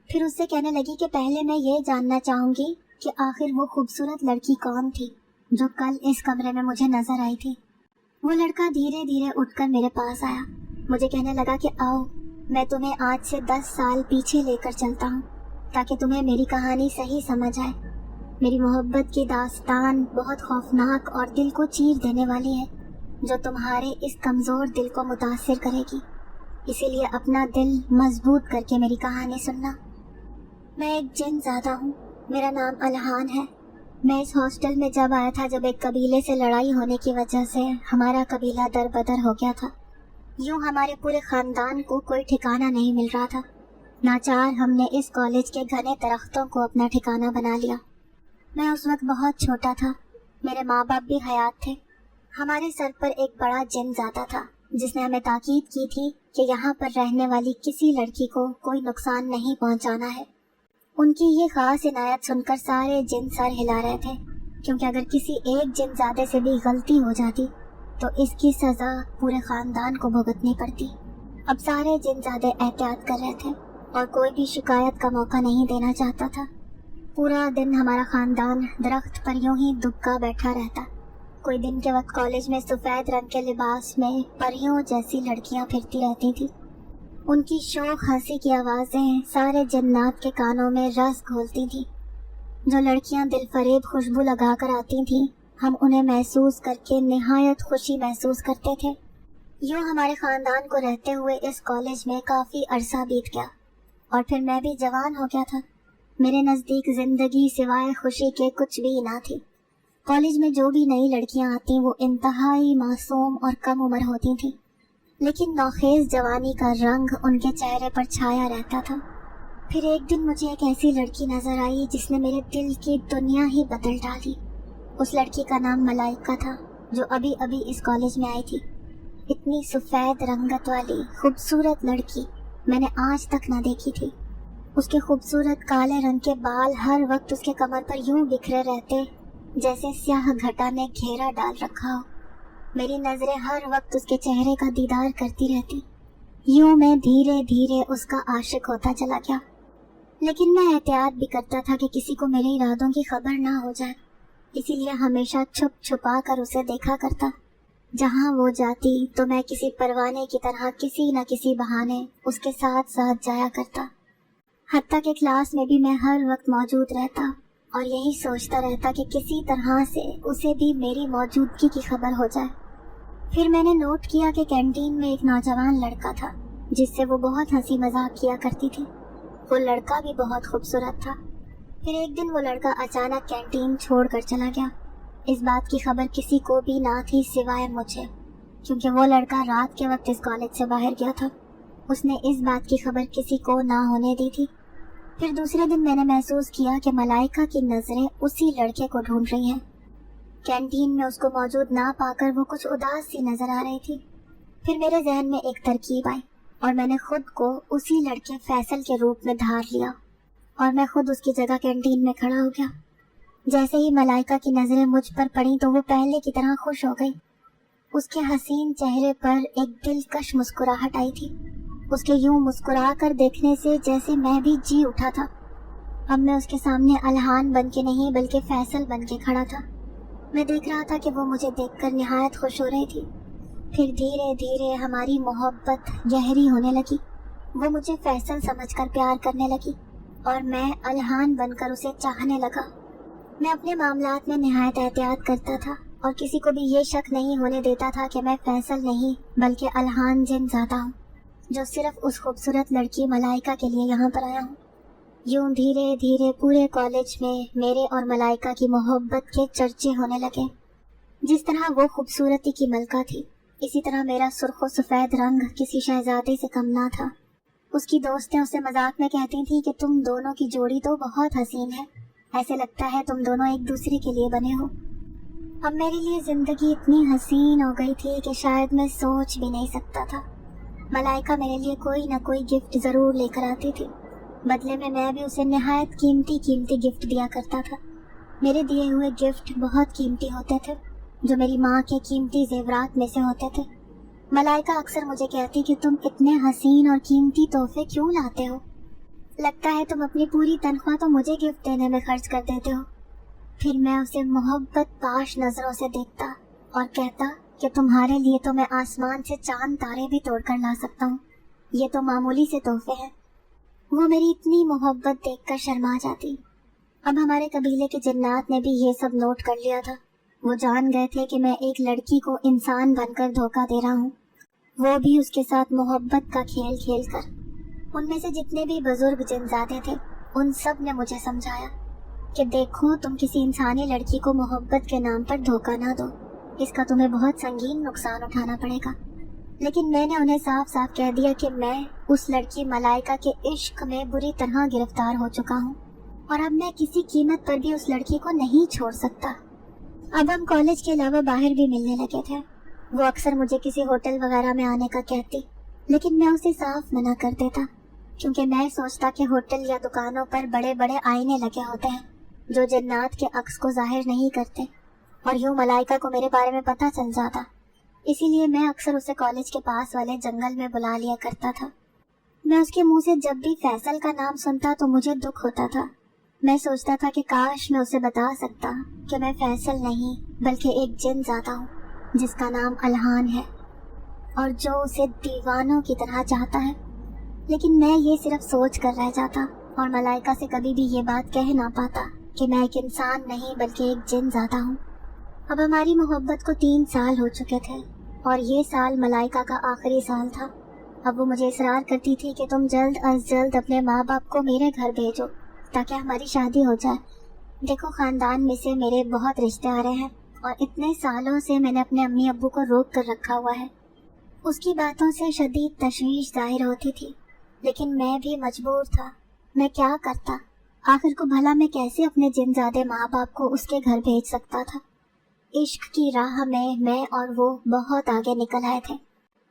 फिर उससे कहने लगी कि पहले मैं ये जानना चाहूँगी कि आखिर वो खूबसूरत लड़की कौन थी जो कल इस कमरे में मुझे नज़र आई थी। वो लड़का धीरे धीरे उठकर मेरे पास आया। मुझे कहने लगा कि आओ मैं तुम्हें आज से 10 साल पीछे लेकर चलता हूँ ताकि तुम्हें मेरी कहानी सही समझ आए। मेरी मोहब्बत की दास्तान बहुत खौफनाक और दिल को चीर देने वाली है, जो तुम्हारे इस कमज़ोर दिल को मुतासिर करेगी। इसीलिए अपना दिल मजबूत करके मेरी कहानी सुनना। मैं एक जिनज़ादा हूँ, मेरा नाम अलहान है। मैं इस हॉस्टल में जब आया था जब एक कबीले से लड़ाई होने की वजह से हमारा कबीला दर-बदर हो गया था। यूँ हमारे पूरे ख़ानदान को कोई ठिकाना नहीं मिल रहा था। नाचार हमने इस कॉलेज के घने दरख्तों को अपना ठिकाना बना लिया। मैं उस वक्त बहुत छोटा था, मेरे माँ बाप भी हयात थे। हमारे सर पर एक बड़ा जिनज़ादा था जिसने हमें ताकीद की थी कि यहाँ पर रहने वाली किसी लड़की को कोई नुकसान नहीं पहुँचाना है। उनकी ये ख़ास इनायत सुनकर सारे जिन सर हिला रहे थे, क्योंकि अगर किसी एक जिनज़ादे से भी गलती हो जाती तो इसकी सज़ा पूरे ख़ानदान को भुगतनी पड़ती। अब सारे जिनज़ादे एहतियात कर रहे थे और कोई भी शिकायत का मौका नहीं देना चाहता था। पूरा दिन हमारा ख़ानदान दरख्त पर यूं ही दुबका बैठा रहता। कोई दिन के वक्त कॉलेज में सफ़ेद रंग के लिबास में परियों जैसी लड़कियां फिरती रहती थी। उनकी शौक हंसी की आवाज़ें सारे जन्नात के कानों में रस घोलती थी। जो लड़कियां दिल फरेब खुशबू लगा कर आती थीं, हम उन्हें महसूस करके निहायत खुशी महसूस करते थे। यूँ हमारे ख़ानदान को रहते हुए इस कॉलेज में काफ़ी अरसा बीत गया और फिर मैं भी जवान हो गया था। मेरे नज़दीक ज़िंदगी सिवाय खुशी के कुछ भी ना थी। कॉलेज में जो भी नई लड़कियां आती वो इंतहाई मासूम और कम उम्र होती थीं, लेकिन नौखेज़ जवानी का रंग उनके चेहरे पर छाया रहता था। फिर एक दिन मुझे एक ऐसी लड़की नज़र आई जिसने मेरे दिल की दुनिया ही बदल डाली। उस लड़की का नाम मलाइका था, जो अभी अभी इस कॉलेज में आई थी। इतनी सफ़ेद रंगत वाली खूबसूरत लड़की मैंने आज तक ना देखी थी। उसके खूबसूरत काले रंग के बाल हर वक्त उसके कमर पर यूं बिखरे रहते जैसे स्याह घटा ने घेरा डाल रखा हो। मेरी नज़रें हर वक्त उसके चेहरे का दीदार करती रहती। यूं मैं धीरे धीरे उसका आशिक होता चला गया, लेकिन मैं एहतियात भी करता था कि किसी को मेरे इरादों की खबर ना हो जाए, इसीलिए हमेशा छुप छुपा कर उसे देखा करता। जहाँ वो जाती तो मैं किसी परवाने की तरह किसी न किसी बहाने उसके साथ साथ जाया करता। हत्ता के क्लास में भी मैं हर वक्त मौजूद रहता और यही सोचता रहता कि किसी तरह से उसे भी मेरी मौजूदगी की खबर हो जाए। फिर मैंने नोट किया कि कैंटीन में एक नौजवान लड़का था जिससे वो बहुत हंसी मजाक किया करती थी। वो लड़का भी बहुत खूबसूरत था। फिर एक दिन वो लड़का अचानक कैंटीन छोड़कर चला गया। इस बात की खबर किसी को भी ना थी सिवाय मुझे, क्योंकि वो लड़का रात के वक्त इस कॉलेज से बाहर गया था। उसने इस बात की खबर किसी को ना होने दी थी। फिर दूसरे दिन मैंने महसूस किया कि मलाइका की नजरें उसी लड़के को ढूंढ रही हैं। कैंटीन में उसको मौजूद ना पाकर वो कुछ उदास सी नजर आ रही थी। फिर मेरे जहन में एक तरकीब आई और मैंने खुद को उसी लड़के फैसल के रूप में धार लिया और मैं खुद उसकी जगह कैंटीन में खड़ा हो गया। जैसे ही मलाइका की नजरें मुझ पर पड़ी तो वो पहले की तरह खुश हो गई। उसके हसीन चेहरे पर एक दिलकश मुस्कुराहट आई थी। उसके यूं मुस्कुरा कर देखने से जैसे मैं भी जी उठा था। अब मैं उसके सामने अलहान बन के नहीं बल्कि फैसल बन के खड़ा था। मैं देख रहा था कि वो मुझे देखकर निहायत खुश हो रही थी। फिर धीरे धीरे हमारी मोहब्बत गहरी होने लगी। वो मुझे फैसल समझकर प्यार करने लगी और मैं अलहान बनकर उसे चाहने लगा। मैं अपने मामलात में निहायत एहतियात करता था और किसी को भी ये शक नहीं होने देता था कि मैं फैसल नहीं बल्कि अलहान जिनज़ादा हूँ, जो सिर्फ उस खूबसूरत लड़की मलाइका के लिए यहाँ पर आया हूँ। यूं धीरे धीरे पूरे कॉलेज में मेरे और मलाइका की मोहब्बत के चर्चे होने लगे। जिस तरह वो खूबसूरती की मलका थी, इसी तरह मेरा सुर्ख सफ़ेद रंग किसी शहजादे से कम ना था। उसकी दोस्तें उसे मजाक में कहती थी कि तुम दोनों की जोड़ी तो बहुत हसीन है, ऐसे लगता है तुम दोनों एक दूसरे के लिए बने हो। अब मेरे लिए जिंदगी इतनी हसीन हो गई थी कि शायद मैं सोच भी नहीं सकता था। मलाइका मेरे लिए कोई ना कोई गिफ्ट जरूर लेकर आती थी। बदले में मैं भी उसे निहायत कीमती गिफ्ट दिया करता था। मेरे दिए हुए गिफ्ट बहुत कीमती होते थे, जो मेरी माँ के कीमती जेवरात में से होते थे। मलाइका अक्सर मुझे कहती कि तुम इतने हसीन और कीमती तोहफे क्यों लाते हो, लगता है तुम अपनी पूरी तनख्वाह तो मुझे गिफ्ट देने में खर्च कर देते हो। फिर मैं उसे मोहब्बत पाश नजरों से देखता और कहता कि तुम्हारे लिए तो मैं आसमान से चांद तारे भी तोड़कर ला सकता हूँ, ये तो मामूली से तोहफे हैं। वो मेरी इतनी मोहब्बत देखकर शर्मा जाती। अब हमारे कबीले के जिन्नात ने भी ये सब नोट कर लिया था। वो जान गए थे कि मैं एक लड़की को इंसान बनकर धोखा दे रहा हूँ, वो भी उसके साथ मोहब्बत का खेल खेल कर। उनमें से जितने भी बुजुर्ग जिनजादे थे, उन सब ने मुझे समझाया कि देखो तुम किसी इंसानी लड़की को मोहब्बत के नाम पर धोखा ना दो, इसका तुम्हें बहुत संगीन नुकसान उठाना पड़ेगा। लेकिन मैंने उन्हें साफ साफ कह दिया कि मैं उस लड़की मलाइका के इश्क में बुरी तरह गिरफ्तार हो चुका हूँ और अब मैं किसी कीमत पर भी उस लड़की को नहीं छोड़ सकता। अब हम कॉलेज के अलावा बाहर भी मिलने लगे थे। वो अक्सर मुझे किसी होटल वगैरह में आने का कहती, लेकिन मैं उसे साफ मना कर देता, क्योंकि मैं सोचता कि होटल या दुकानों पर बड़े बड़े आईने लगे होते हैं जो जन्नात के अक्स को जाहिर नहीं करते, और यूं मलाइका को मेरे बारे में पता चल जाता। इसीलिए मैं अक्सर उसे कॉलेज के पास वाले जंगल में बुला लिया करता था। मैं उसके मुंह से जब भी फैसल का नाम सुनता तो मुझे दुख होता था। मैं सोचता था कि काश मैं उसे बता सकता कि मैं फैसल नहीं बल्कि एक जिन ज़ादा हूँ जिसका नाम अलहान है और जो उसे दीवानों की तरह चाहता है। लेकिन मैं ये सिर्फ सोच कर रह जाता और मलाइका से कभी भी ये बात कह ना पाता कि मैं एक इंसान नहीं बल्कि एक जिन ज़ादा हूँ। अब हमारी मोहब्बत को 3 साल हो चुके थे और ये साल मलाइका का आखिरी साल था। अब वो मुझे इसरार करती थी कि तुम जल्द अज जल्द अपने माँ बाप को मेरे घर भेजो ताकि हमारी शादी हो जाए। देखो खानदान में से मेरे बहुत रिश्ते आ रहे हैं और इतने सालों से मैंने अपने अम्मी अब्बू को रोक कर रखा हुआ है। उसकी बातों से शदीद तशवीश जाहिर होती थी, लेकिन मैं भी मजबूर था। मैं क्या करता? आखिर को भला मैं कैसे अपने जिनजादे माँ बाप को उसके घर भेज सकता था? इश्क की राह में मैं और वो बहुत आगे निकल आए थे,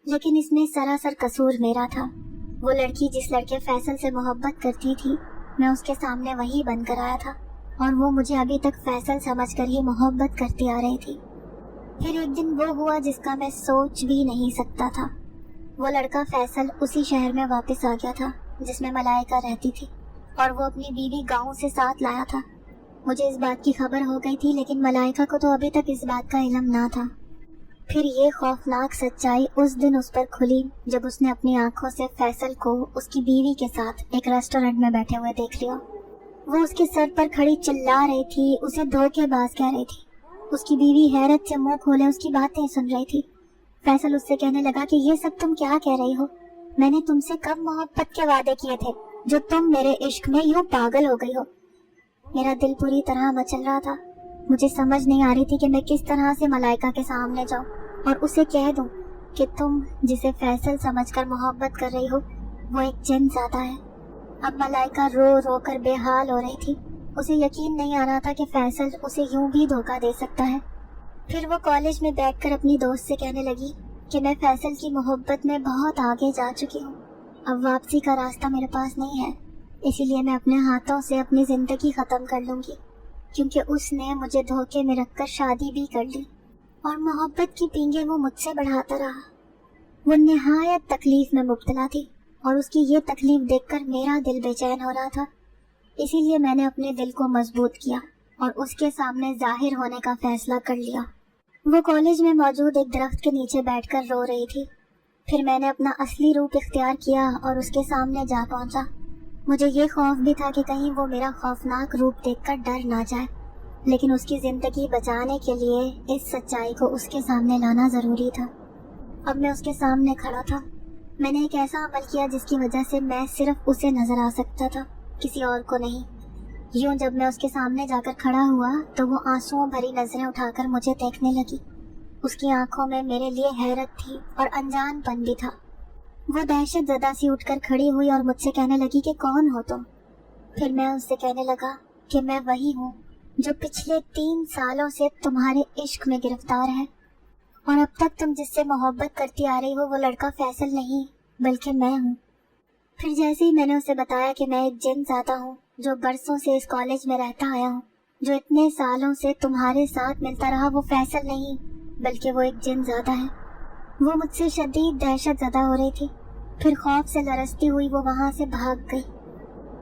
लेकिन इसमें सरासर कसूर मेरा था। वो लड़की जिस लड़के फैसल से मोहब्बत करती थी, मैं उसके सामने वही बनकर आया था और वो मुझे अभी तक फैसल समझकर ही मोहब्बत करती आ रही थी। फिर एक दिन वो हुआ जिसका मैं सोच भी नहीं सकता था। वो लड़का फैसल उसी शहर में वापस आ गया था जिसमें मलाइका रहती थी, और वो अपनी बीवी गाँव से साथ लाया था। मुझे इस बात की खबर हो गई थी, लेकिन मलाइका को तो अभी तक इस बात का इल्म ना था। फिर ये खौफनाक सच्चाई उस दिन उस पर खुली जब उसने अपनी आंखों से फैसल को उसकी बीवी के साथ एक रेस्टोरेंट में बैठे हुए देख लिया। वो उसके सर पर खड़ी चिल्ला रही थी, उसे धोखेबाज कह रही थी। उसकी बीवी हैरत से मुंह खोले उसकी बातें सुन रही थी। फैसल उससे कहने लगा कि ये सब तुम क्या कह रही हो? मैंने तुमसे कब मोहब्बत के वादे किए थे जो तुम मेरे इश्क में यूं पागल हो गई हो? मेरा दिल पूरी तरह मचल रहा था। मुझे समझ नहीं आ रही थी कि मैं किस तरह से मलाइका के सामने जाऊं और उसे कह दूं कि तुम जिसे फैसल समझकर मोहब्बत कर रही हो वो एक जिन ज़्यादा है। अब मलाइका रो रो कर बेहाल हो रही थी। उसे यकीन नहीं आ रहा था कि फैसल उसे यूं भी धोखा दे सकता है। फिर वो कॉलेज में बैठकर अपनी दोस्त से कहने लगी कि मैं फैसल की मोहब्बत में बहुत आगे जा चुकी हूँ। अब वापसी का रास्ता मेरे पास नहीं है, इसीलिए मैं अपने हाथों से अपनी ज़िंदगी ख़त्म कर लूँगी, क्योंकि उसने मुझे धोखे में रखकर शादी भी कर ली और मोहब्बत की पींगे वो मुझसे बढ़ाता रहा। वो निहायत तकलीफ में मुब्तला थी और उसकी ये तकलीफ देखकर मेरा दिल बेचैन हो रहा था। इसीलिए मैंने अपने दिल को मजबूत किया और उसके सामने जाहिर होने का फैसला कर लिया। वो कॉलेज में मौजूद एक दरख्त के नीचे बैठकर रो रही थी। फिर मैंने अपना असली रूप इख्तियार किया और उसके सामने जा पहुंचा। मुझे ये खौफ भी था कि कहीं वो मेरा खौफनाक रूप देखकर डर ना जाए, लेकिन उसकी ज़िंदगी बचाने के लिए इस सच्चाई को उसके सामने लाना ज़रूरी था। अब मैं उसके सामने खड़ा था। मैंने एक ऐसा अमल किया जिसकी वजह से मैं सिर्फ उसे नज़र आ सकता था, किसी और को नहीं। यूं जब मैं उसके सामने जाकर खड़ा हुआ तो वो आंसुओं भरी नज़रें उठाकर मुझे देखने लगी। उसकी आंखों में मेरे लिए हैरत थी और अनजानपन भी था। वो दहशत ज़दा सी उठकर खड़ी हुई और मुझसे कहने लगी कि कौन हो तुम? फिर मैं उससे कहने लगा कि मैं वही हूँ जो पिछले 3 सालों से तुम्हारे इश्क में गिरफ्तार है, और अब तक तुम जिससे मोहब्बत करती आ रही हो वो लड़का फैसल नहीं बल्कि मैं हूँ। फिर जैसे ही मैंने उसे बताया कि मैं एक जिन ज़ादा हूँ जो बरसों से इस कॉलेज में रहता आया हूँ, जो इतने सालों से तुम्हारे साथ मिलता रहा, वो फैसल नहीं बल्कि वो एक जिन ज़ादा है। वो मुझसे शदीद दहशत ज़दा हो रही थी। फिर खौफ से लरसती हुई वो वहाँ से भाग गई।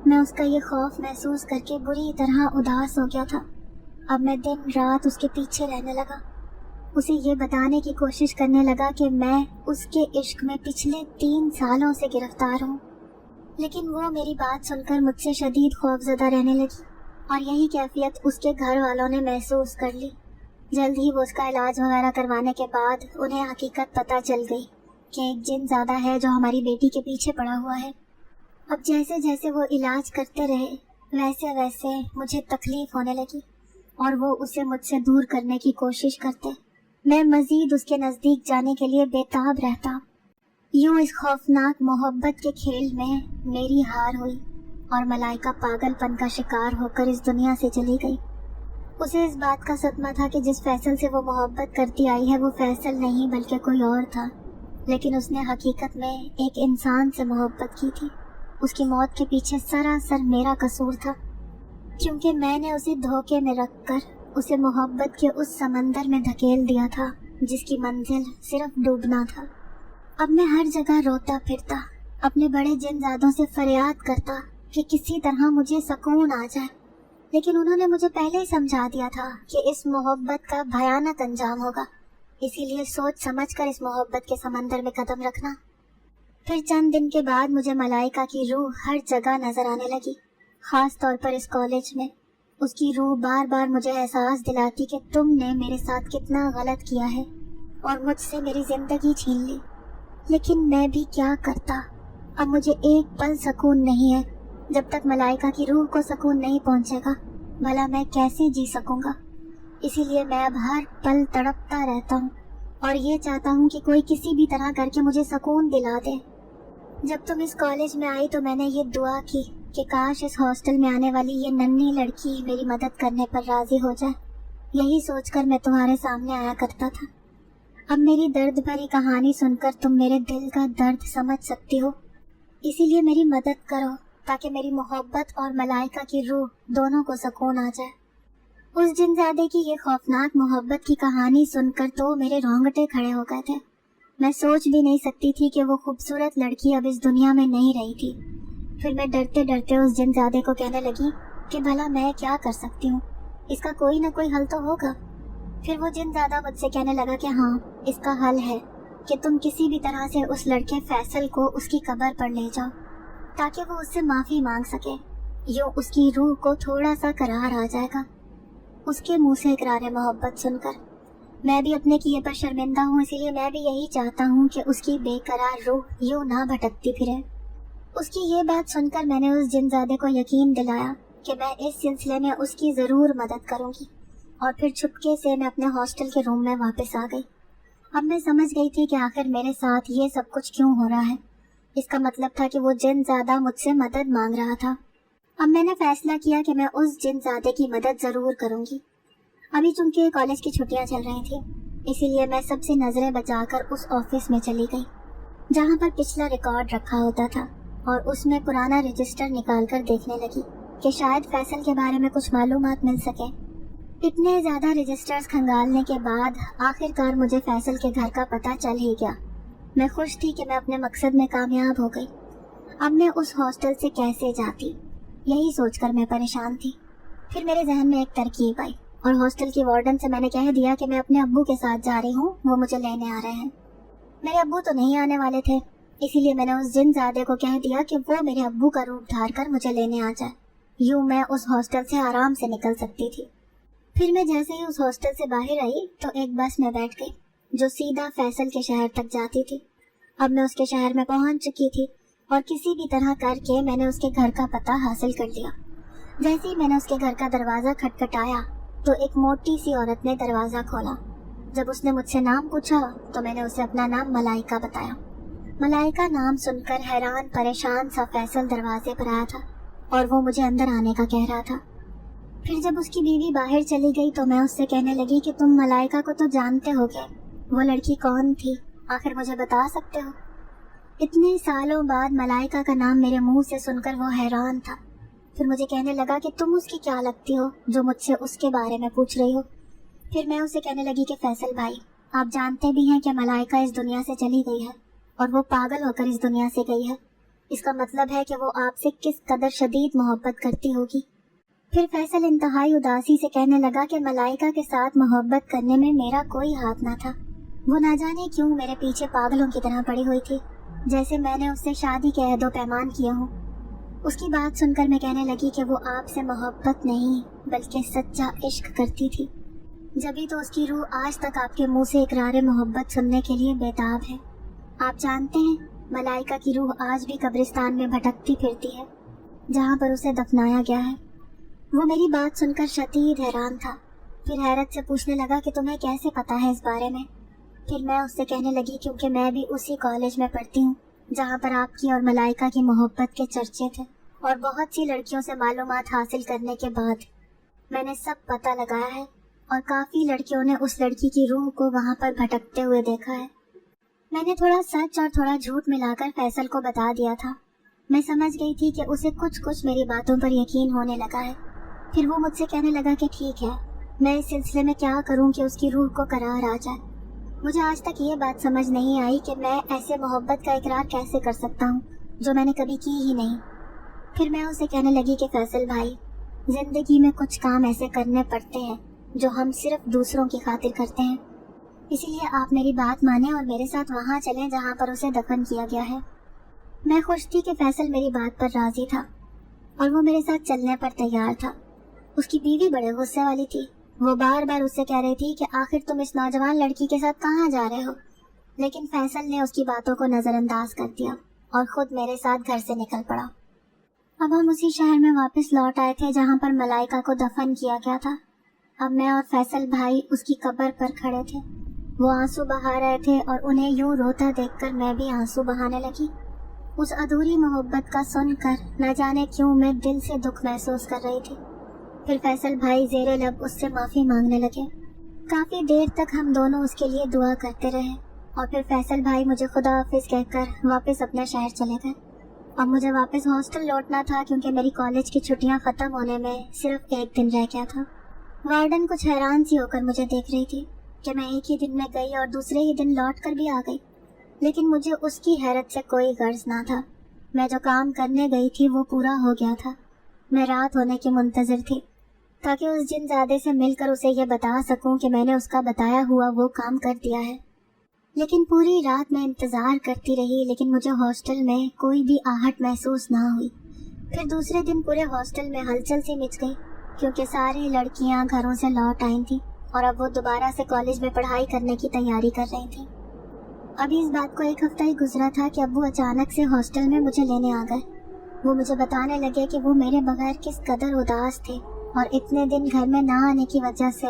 मैं उसका ये खौफ महसूस करके बुरी तरह उदास हो गया था। अब मैं दिन रात उसके पीछे रहने लगा। उसे ये बताने की कोशिश करने लगा कि मैं उसके इश्क में पिछले 3 सालों से गिरफ्तार हूँ, लेकिन वो मेरी बात सुनकर मुझसे शदीद खौफज़दा रहने लगी और यही कैफियत उसके घर वालों ने महसूस कर ली। जल्द ही वो उसका इलाज वगैरह करवाने के बाद उन्हें हकीकत पता चल गई कि एक जिन ज़्यादा है जो हमारी बेटी के पीछे पड़ा हुआ है। अब जैसे जैसे वो इलाज करते रहे वैसे वैसे मुझे तकलीफ़ होने लगी और वो उसे मुझसे दूर करने की कोशिश करते। मैं मज़ीद उसके नज़दीक जाने के लिए बेताब रहता। यूँ इस खौफनाक मोहब्बत के खेल में मेरी हार हुई और मलाइका पागलपन का शिकार होकर इस दुनिया से चली गई। उसे इस बात का सदमा था कि जिस फैसल से वो मोहब्बत करती आई है वो फैसल नहीं बल्कि कोई और था, लेकिन उसने हकीकत में एक इंसान से मोहब्बत की थी। उसकी मौत के पीछे सरासर मेरा कसूर था, क्योंकि मैंने उसे धोखे में रखकर उसे मोहब्बत के उस समंदर में धकेल दिया था जिसकी मंजिल सिर्फ डूबना था। अब मैं हर जगह रोता फिरता, अपने बड़े जिनजादों से फरियाद करता कि किसी तरह मुझे सुकून आ जाए, लेकिन उन्होंने मुझे पहले ही समझा दिया था कि इस मोहब्बत का भयानक अंजाम होगा, इसीलिए सोच समझकर इस मोहब्बत के समंदर में कदम रखना। फिर चंद दिन के बाद मुझे मलाइका की रूह हर जगह नजर आने लगी, खास तौर पर इस कॉलेज में। उसकी रूह बार बार मुझे एहसास दिलाती कि तुमने मेरे साथ कितना गलत किया है और मुझसे मेरी जिंदगी छीन ली। लेकिन मैं भी क्या करता, अब मुझे एक पल सुकून नहीं है। जब तक मलाइका की रूह को सुकून नहीं पहुंचेगा भला मैं कैसे जी सकूंगा। इसीलिए मैं अब हर पल तड़पता रहता हूँ और ये चाहता हूँ कि कोई किसी भी तरह करके मुझे सुकून दिला दे। जब तुम इस कॉलेज में आई तो मैंने ये दुआ की कि काश इस हॉस्टल में आने वाली ये नन्ही लड़की मेरी मदद करने पर राजी हो जाए। यही सोचकर मैं तुम्हारे सामने आया करता था। अब मेरी दर्द भरी कहानी सुनकर तुम मेरे दिल का दर्द समझ सकती हो, इसीलिए मेरी मदद करो ताकि मेरी मोहब्बत और मलाइका की रूह दोनों को सुकून आ जाए। उस जिनजादे की ये खौफनाक मोहब्बत की कहानी सुनकर तो मेरे रोंगटे खड़े हो गए थे। मैं सोच भी नहीं सकती थी कि वो खूबसूरत लड़की अब इस दुनिया में नहीं रही थी। फिर मैं डरते डरते उस जिनजादे को कहने लगी कि भला मैं क्या कर सकती हूँ, इसका कोई ना कोई हल तो होगा। फिर वो जिनजादा मुझसे कहने लगा कि हाँ, इसका हल है कि तुम किसी भी तरह से उस लड़के फैसल को उसकी कब्र पर ले जाओ ताकि वो उससे माफ़ी मांग सके। यूँ उसकी रूह को थोड़ा सा करार आ जाएगा उसके मुंह से इकरार मोहब्बत सुनकर। मैं भी अपने किए पर शर्मिंदा हूँ, इसीलिए मैं भी यही चाहता हूँ कि उसकी बेकरार रूह यूँ ना भटकती फिरे। उसकी ये बात सुनकर मैंने उस जिनजादे को यकीन दिलाया कि मैं इस सिलसिले में उसकी ज़रूर मदद करूँगी, और फिर छुपके से मैं अपने हॉस्टल के रूम में वापस आ गई। अब मैं समझ गई थी कि आखिर मेरे साथ ये सब कुछ क्यों हो रहा है। इसका मतलब था कि वो जिनजादा मुझसे मदद मांग रहा था। अब मैंने फैसला किया कि मैं उस जिनजादे की मदद ज़रूर करूँगी। अभी चूंकि कॉलेज की छुट्टियाँ चल रही थी, इसीलिए मैं सबसे नज़रें बचाकर उस ऑफिस में चली गई जहाँ पर पिछला रिकॉर्ड रखा होता था, और उसमें पुराना रजिस्टर निकाल कर देखने लगी कि शायद फैसल के बारे में कुछ मालूमात मिल सके। इतने ज़्यादा रजिस्टर्स खंगालने के बाद आखिरकार मुझे फैसल के घर का पता चल ही गया। मैं खुश थी कि मैं अपने मकसद में कामयाब हो गई। अब मैं उस हॉस्टल से कैसे जाती, यही सोचकर मैं परेशान थी। फिर मेरे जहन में एक तरकीब आई और हॉस्टल की वार्डन से मैंने कह दिया कि मैं अपने अब्बू के साथ जा रही हूँ, वो मुझे लेने आ रहे हैं। मेरे अब्बू तो नहीं आने वाले थे, इसीलिए मैंने उस जिनजादे को कह दिया कि वो मेरे अब्बू का रूप धार कर मुझे लेने आ जाए। यूँ मैं उस हॉस्टल से आराम से निकल सकती थी। फिर मैं जैसे ही उस हॉस्टल से बाहर आई तो एक बस में बैठ गई जो सीधा फैसल के शहर तक जाती थी। अब मैं उसके शहर में पहुंच चुकी थी और किसी भी तरह करके मैंने उसके घर का पता हासिल कर लिया। जैसे ही मैंने उसके घर का दरवाज़ा खटखटाया तो एक मोटी सी औरत ने दरवाज़ा खोला। जब उसने मुझसे नाम पूछा तो मैंने उसे अपना नाम मलाइका बताया। मलाइका नाम सुनकर हैरान परेशान सा फैसल दरवाजे पर आया था और वो मुझे अंदर आने का कह रहा था। फिर जब उसकी बीवी बाहर चली गई तो मैं उससे कहने लगी कि तुम मलाइका को तो जानते होगे, वो लड़की कौन थी, आखिर मुझे बता सकते हो? इतने सालों बाद मलाइका का नाम मेरे मुंह से सुनकर वो हैरान था। फिर मुझे कहने लगा कि तुम उसकी क्या लगती हो जो मुझसे उसके बारे में पूछ रही हो। फिर मैं उसे कहने लगी कि फैसल भाई, आप जानते भी हैं कि मलाइका इस दुनिया से चली गई है और वो पागल होकर इस दुनिया से गई है। इसका मतलब है कि वो आपसे किस कदर शदीद मोहब्बत करती होगी। फिर फैसल इंतहाई उदासी से कहने लगा कि मलाइका के साथ मोहब्बत करने में मेरा कोई हाथ ना था। वो ना जाने क्यों मेरे पीछे पागलों की तरह पड़ी हुई थी, जैसे मैंने उससे शादी के अहदो पैमान किया हूँ। उसकी बात सुनकर मैं कहने लगी कि वो आपसे मोहब्बत नहीं बल्कि सच्चा इश्क करती थी। जभी तो उसकी रूह आज तक आपके मुंह से इकरार मोहब्बत सुनने के लिए बेताब है। आप जानते हैं, मलाइका की रूह आज भी कब्रिस्तान में भटकती फिरती है जहाँ पर उसे दफनाया गया है। वो मेरी बात सुनकर शदीद हैरान था। फिर हैरत से पूछने लगा कि तुम्हें कैसे पता है इस बारे में? फिर मैं उससे कहने लगी क्योंकि मैं भी उसी कॉलेज में पढ़ती हूँ जहाँ पर आपकी और मलाइका की मोहब्बत के चर्चे थे, और बहुत सी लड़कियों से मालूमात हासिल करने के बाद मैंने सब पता लगाया है और काफ़ी लड़कियों ने उस लड़की की रूह को वहाँ पर भटकते हुए देखा है। मैंने थोड़ा सच और थोड़ा झूठ मिलाकर फैसल को बता दिया था। मैं समझ गई थी कि उसे कुछ कुछ मेरी बातों पर यकीन होने लगा है। फिर वो मुझसे कहने लगा कि ठीक है, मैं इस सिलसिले में क्या करूं कि उसकी रूह को करार आ जाए। मुझे आज तक ये बात समझ नहीं आई कि मैं ऐसे मोहब्बत का इकरार कैसे कर सकता हूँ जो मैंने कभी की ही नहीं। फिर मैं उसे कहने लगी कि फैसल भाई, जिंदगी में कुछ काम ऐसे करने पड़ते हैं जो हम सिर्फ दूसरों की खातिर करते हैं, इसीलिए आप मेरी बात माने और मेरे साथ वहाँ चलें जहाँ पर उसे दफन किया गया है। मैं खुश थी कि फैसल मेरी बात पर राजी था और वो मेरे साथ चलने पर तैयार था। उसकी बीवी बड़े गुस्से वाली थी। वो बार बार उससे कह रही थी कि आखिर तुम इस नौजवान लड़की के साथ कहाँ जा रहे हो, लेकिन फैसल ने उसकी बातों को नज़रअंदाज कर दिया और खुद मेरे साथ घर से निकल पड़ा। अब हम उसी शहर में वापस लौट आए थे जहाँ पर मलाइका को दफन किया गया था। अब मैं और फैसल भाई उसकी कब्र पर खड़े थे। वो आंसू बहा रहे थे और उन्हें यूं रोता देखकर मैं भी आंसू बहाने लगी। उस अधूरी मोहब्बत का सुनकर न जाने क्यों मैं दिल से दुख महसूस कर रही थी। फिर फैसल भाई ज़ेरे लब उससे माफ़ी मांगने लगे। काफ़ी देर तक हम दोनों उसके लिए दुआ करते रहे और फिर फैसल भाई मुझे खुदा हाफिज़ कहकर वापस अपने शहर चले गए। अब मुझे वापस हॉस्टल लौटना था क्योंकि मेरी कॉलेज की छुट्टियां ख़त्म होने में सिर्फ एक दिन रह गया था। वार्डन कुछ हैरान सी होकर मुझे देख रही थी कि मैं एक ही दिन में गई और दूसरे ही दिन लौट कर भी आ गई। लेकिन मुझे उसकी हैरत से कोई गर्ज ना था। मैं जो काम करने गई थी वो पूरा हो गया था। मैं रात होने की मुंतज़िर थी ताकि उस जिनज़ादे से मिलकर उसे ये बता सकूं कि मैंने उसका बताया हुआ वो काम कर दिया है। लेकिन पूरी रात मैं इंतज़ार करती रही, लेकिन मुझे हॉस्टल में कोई भी आहट महसूस ना हुई। फिर दूसरे दिन पूरे हॉस्टल में हलचल सी मच गई, क्योंकि सारी लड़कियां घरों से लौट आई थीं और अब वो दोबारा से कॉलेज में पढ़ाई करने की तैयारी कर रही थीं। अभी इस बात को 1 हफ्ता ही गुजरा था कि अब्बू अचानक से हॉस्टल में मुझे लेने आ गए। वो मुझे बताने लगे कि वो मेरे बगैर किस कदर उदास थे और इतने दिन घर में ना आने की वजह से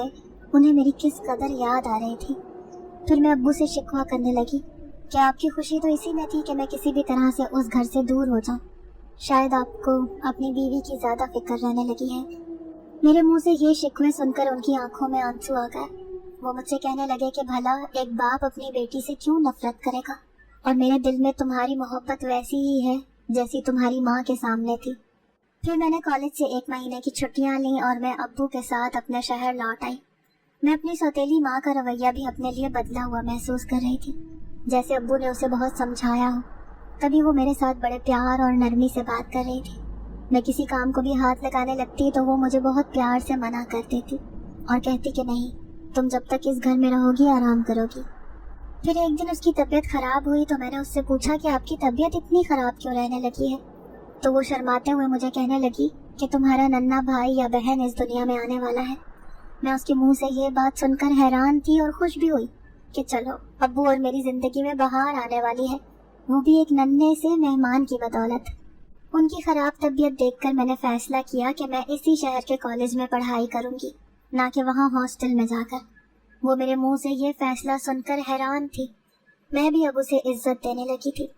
उन्हें मेरी किस कदर याद आ रही थी। फिर मैं अब्बू से शिकवा करने लगी कि आपकी खुशी तो इसी में थी कि मैं किसी भी तरह से उस घर से दूर हो जाऊं। शायद आपको अपनी बीवी की ज़्यादा फिक्र रहने लगी है। मेरे मुंह से ये शिकवे सुनकर उनकी आंखों में आंसू आ गए। वो मुझसे कहने लगे कि भला एक बाप अपनी बेटी से क्यों नफरत करेगा, और मेरे दिल में तुम्हारी मोहब्बत वैसी ही है जैसी तुम्हारी माँ के सामने थी। फिर मैंने कॉलेज से 1 महीने की छुट्टियाँ लीं और मैं अब्बू के साथ अपने शहर लौट आई। मैं अपनी सौतेली माँ का रवैया भी अपने लिए बदला हुआ महसूस कर रही थी। जैसे अब्बू ने उसे बहुत समझाया हो, तभी वो मेरे साथ बड़े प्यार और नरमी से बात कर रही थी। मैं किसी काम को भी हाथ लगाने लगती तो वो मुझे बहुत प्यार से मना कर देती और कहती कि नहीं, तुम जब तक इस घर में रहोगी आराम करोगी। फिर एक दिन उसकी तबीयत खराब हुई तो मैंने उससे पूछा कि आपकी तबीयत इतनी खराब क्यों रहने लगी है। तो वो शर्माते हुए मुझे कहने लगी कि तुम्हारा नन्हा भाई या बहन इस दुनिया में आने वाला है। मैं उसके मुंह से ये बात सुनकर हैरान थी और खुश भी हुई कि चलो अब्बू और मेरी जिंदगी में बहार आने वाली है, वो भी एक नन्हे से मेहमान की बदौलत। उनकी खराब तबीयत देखकर मैंने फैसला किया कि मैं इसी शहर के कॉलेज में पढ़ाई करूंगी, ना कि वहाँ हॉस्टल में जाकर। वो मेरे मुंह से ये फैसला सुनकर हैरान थी। मैं भी अब उसे इज्जत देने लगी थी,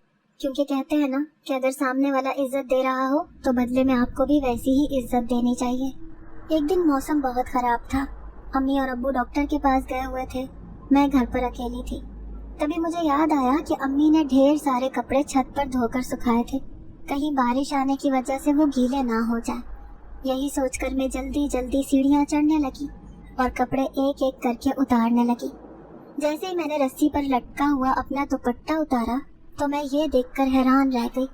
क्योंकि कहते हैं ना कि अगर सामने वाला इज्जत दे रहा हो तो बदले में आपको भी वैसी ही इज्जत देनी चाहिए। एक दिन मौसम बहुत खराब था। अम्मी और अब्बू डॉक्टर के पास गए हुए थे। मैं घर पर अकेली थी। तभी मुझे याद आया कि अम्मी ने ढेर सारे कपड़े छत पर धोकर सुखाए थे, कहीं बारिश आने की वजह से वो गीले ना हो जाए। यही सोचकर मैं जल्दी जल्दी सीढ़ियाँ चढ़ने लगी और कपड़े एक एक करके उतारने लगी। जैसे ही मैंने रस्सी पर लटका हुआ अपना दुपट्टा उतारा तो मैं ये देखकर हैरान रह गई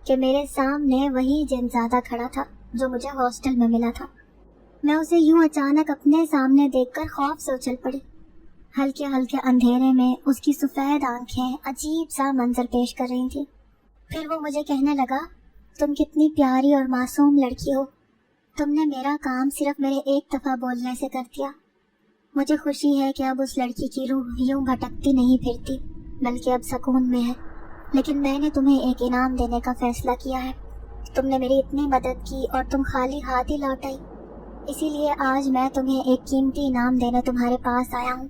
कि मेरे सामने वही जिनज़ादा खड़ा था जो मुझे हॉस्टल में मिला था। मैं उसे यूं अचानक अपने सामने देखकर खौफ से उछल पड़ी। हल्के हल्के अंधेरे में उसकी सफ़ेद आंखें अजीब सा मंजर पेश कर रही थी। फिर वो मुझे कहने लगा, तुम कितनी प्यारी और मासूम लड़की हो। तुमने मेरा काम सिर्फ मेरे एक दफ़ा बोलने से कर दिया। मुझे खुशी है कि अब उस लड़की की रूह यूं भटकती नहीं फिरती, बल्कि अब सुकून में है। लेकिन मैंने तुम्हें एक इनाम देने का फैसला किया है। तुमने मेरी इतनी मदद की और तुम खाली हाथ ही लौट आई, इसीलिए आज मैं तुम्हें एक कीमती इनाम देने तुम्हारे पास आया हूँ।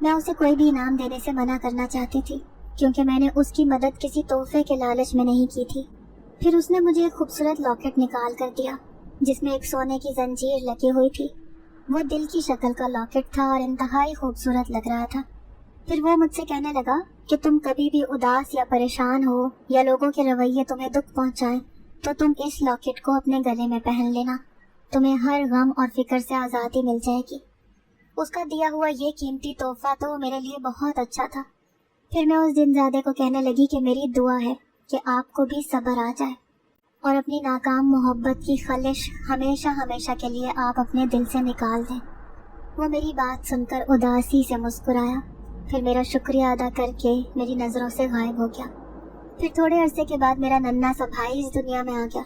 मैं उसे कोई भी इनाम देने से मना करना चाहती थी, क्योंकि मैंने उसकी मदद किसी तोहफे के लालच में नहीं की थी। फिर उसने मुझे एक खूबसूरत लॉकेट निकाल कर दिया, जिसमें एक सोने की जंजीर लगी हुई थी। वो दिल की शक्ल का लॉकेट था और इंतहाई खूबसूरत लग रहा था। फिर वो मुझसे कहने लगा कि तुम कभी भी उदास या परेशान हो या लोगों के रवैये तुम्हें दुख पहुंचाएं, तो तुम इस लॉकेट को अपने गले में पहन लेना। तुम्हें हर गम और फिक्र से आज़ादी मिल जाएगी। उसका दिया हुआ ये कीमती तोहफा तो मेरे लिए बहुत अच्छा था। फिर मैं उस जिनज़ादे को कहने लगी कि मेरी दुआ है कि आपको भी सब्र आ जाए और अपनी नाकाम मोहब्बत की खलिश हमेशा हमेशा के लिए आप अपने दिल से निकाल दें। वो मेरी बात सुनकर उदासी से मुस्कुराया, फिर मेरा शुक्रिया अदा करके मेरी नज़रों से गायब हो गया। फिर थोड़े अरसे के बाद मेरा नन्हा सा भाई इस दुनिया में आ गया।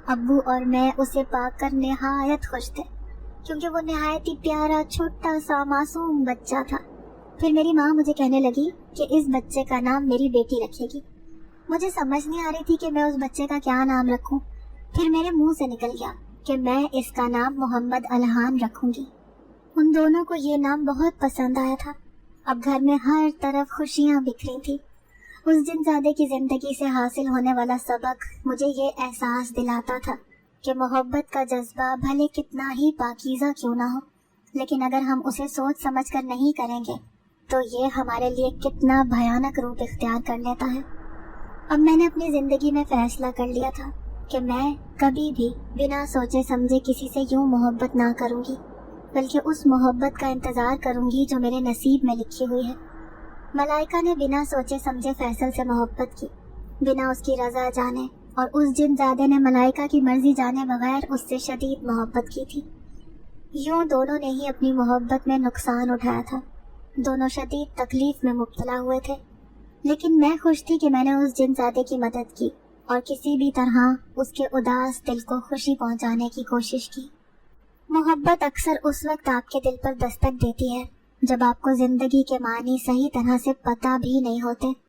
अब्बू और मैं उसे पाकर निहायत खुश थे, क्योंकि वो निहायत ही प्यारा छोटा सा मासूम बच्चा था। फिर मेरी माँ मुझे कहने लगी कि इस बच्चे का नाम मेरी बेटी रखेगी। मुझे समझ नहीं आ रही थी कि मैं उस बच्चे का क्या नाम रखूं। फिर मेरे मुंह से निकल गया कि मैं इसका नाम मोहम्मद अलहान रखूंगी। उन दोनों को ये नाम बहुत पसंद आया था। अब घर में हर तरफ खुशियाँ बिखरी थी। उस जिनज़ादे की जिंदगी से हासिल होने वाला सबक मुझे ये एहसास दिलाता था कि मोहब्बत का जज्बा भले कितना ही पाकीज़ा क्यों ना हो, लेकिन अगर हम उसे सोच समझ कर नहीं करेंगे तो ये हमारे लिए कितना भयानक रूप इख्तियार कर लेता है। अब मैंने अपनी ज़िंदगी में फ़ैसला कर लिया था कि मैं कभी भी बिना सोचे समझे किसी से यूँ मोहब्बत ना करूँगी, बल्कि उस मोहब्बत का इंतज़ार करूँगी जो मेरे नसीब में लिखी हुई है। मलाइका ने बिना सोचे समझे फैसल से मोहब्बत की, बिना उसकी रजा जाने, और उस जिनजादे ने मलाइका की मर्जी जाने बगैर उससे शदीद मोहब्बत की थी। यूं दोनों ने ही अपनी मोहब्बत में नुकसान उठाया था, दोनों शदीद तकलीफ में मुब्तला हुए थे, लेकिन मैं खुश थी कि मैंने उस जिनजादे की मदद की और किसी भी तरह उसके उदास दिल को खुशी पहुंचाने की कोशिश की। मोहब्बत अक्सर उस वक्त आपके दिल पर दस्तक देती है जब आपको जिंदगी के मानी सही तरह से पता भी नहीं होते।